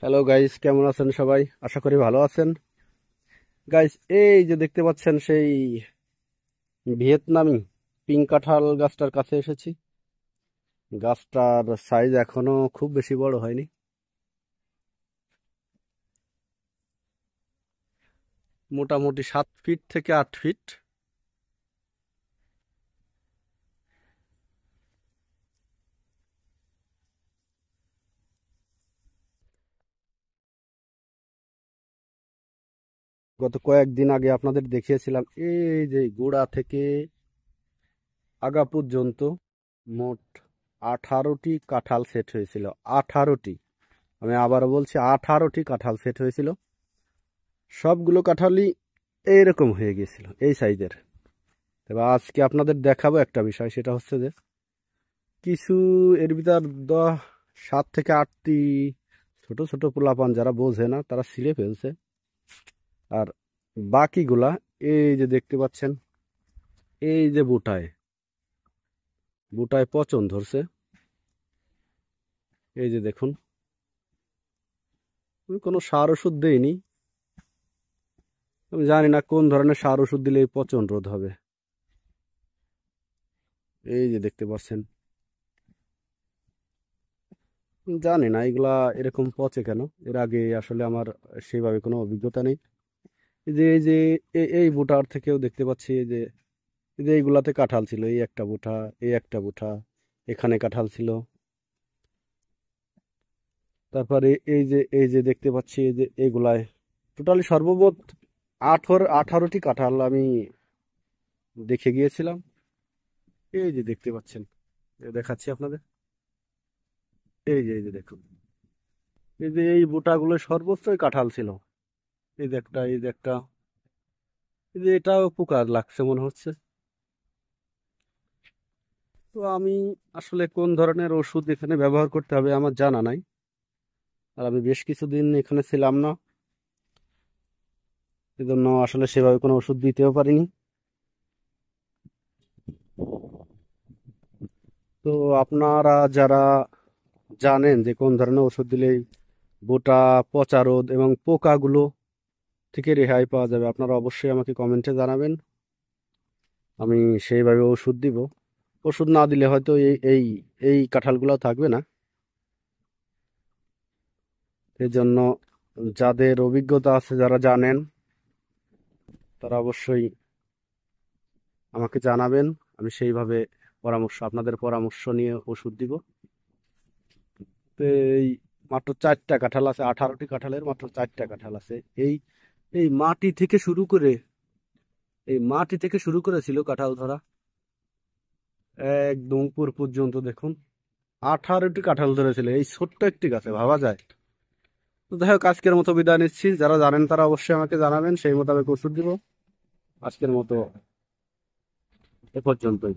Hello guys, কেমন আছেন সবাই? আশা করি ভালো আছেন। গাইস, এই যে দেখতে পাচ্ছেন সেই ভিয়েতনামি পিঙ্ক কাঁঠাল গাছটার কাছে এসেছি। গাছটার সাইজ এখনো খুব বেশি বড় হয়নি, মোটামুটি 7 ফিট থেকে 8 ফিট। গত কয়েকদিন আগে আপনাদের দেখিয়েছিলাম এই যে গোড়া থেকে আগা পর্যন্ত মোট 18টি কাঁঠাল সেট হয়েছিল। 18টি, আমি আবারও বলছি 18টি কাঁঠাল সেট হয়েছিল। সবগুলো কাঁঠালই এইরকম হয়ে গিয়েছিল, এই সাইজের। এবার আজকে আপনাদের দেখাবো একটা বিষয়, সেটা হচ্ছে যে কিছু এর ভিতর 7 থেকে 8টি ছোট ছোট পোলাপান যারা বোঝে না তারা ছিঁড়ে ফেলছে। আর বাকিগুলা এই যে দেখতে পাচ্ছেন, এই যে বুটায় বুটায় পচন ধরছে। এই যে দেখুন, আমি কোনো সার ওষুধ দেইনি। আমি জানি না কোন ধরনের সার ওষুধ দিলে এই পচন রোধ হবে। এই যে দেখতে পাচ্ছেন, জানি না এগুলা এরকম পচে কেন। এর আগে আসলে আমার সেইভাবে কোনো অভিজ্ঞতা নেই। এই যে এই বুটার থেকেও দেখতে পাচ্ছি এই যে এইগুলাতে কাঁঠাল ছিল। এই একটা বুটা, এই একটা বুটা, এখানে কাঁঠাল ছিল। তারপরে এই যে দেখতে পাচ্ছি এই যে এইগুলায় টোটালি সর্বমোট 18টি কাঁঠাল আমি দেখে গিয়েছিলাম। এই যে দেখতে পাচ্ছেন, দেখাচ্ছি আপনাদের। এই যে দেখুন, এই যে এই বুটাগুলো সর্বোচ্চই কাঁঠাল ছিল। এই যে একটা, এই যে একটা, এই যে এটাও পোকা লাগছে মনে হচ্ছে। তো আমি আসলে কোন ধরনের ওষুধ এখানে ব্যবহার করতে হবে আমার জানা নাই। আর আমি বেশ কিছুদিন এখানে ছিলাম না, এজন্য আসলে সেভাবে কোনো ওষুধ দিতেও পারিনি। তো আপনারা যারা জানেন যে কোন ধরনের ওষুধ দিলে বোটা, পচা রোধ এবং পোকাগুলো থেকে রেহাই পাওয়া যাবে, আপনারা অবশ্যই আমাকে কমেন্টে জানাবেন। আমি সেইভাবে ওষুধ দিব। ওষুধ না দিলে হয়তো এই এই এই কাঁঠালগুলো থাকবে না। এই জন্য যাদের অভিজ্ঞতা আছে, যারা জানেন, তারা অবশ্যই আমাকে জানাবেন। আমি সেইভাবে আপনাদের পরামর্শ নিয়ে ওষুধ দিব। তো এই মাত্র 4টা কাঁঠাল আছে, 18টি কাঁঠালের মাত্র 4টা কাঁঠাল আছে। এই এই মাটি থেকে শুরু করে এই মাটি থেকে শুরু করেছিল কাঁঠাল ধরা, একদম উপর পর্যন্ত দেখুন 18টি কাঁঠাল ধরেছিল এই ছোট্ট একটি গাছে, ভাবা যায়? তো যাই হোক, আজকের মতো বিদায় নিচ্ছি। যারা জানেন তারা অবশ্যই আমাকে জানাবেন, সেই মোতাবেক ওষুধ দিব। আজকের মতো এ পর্যন্তই।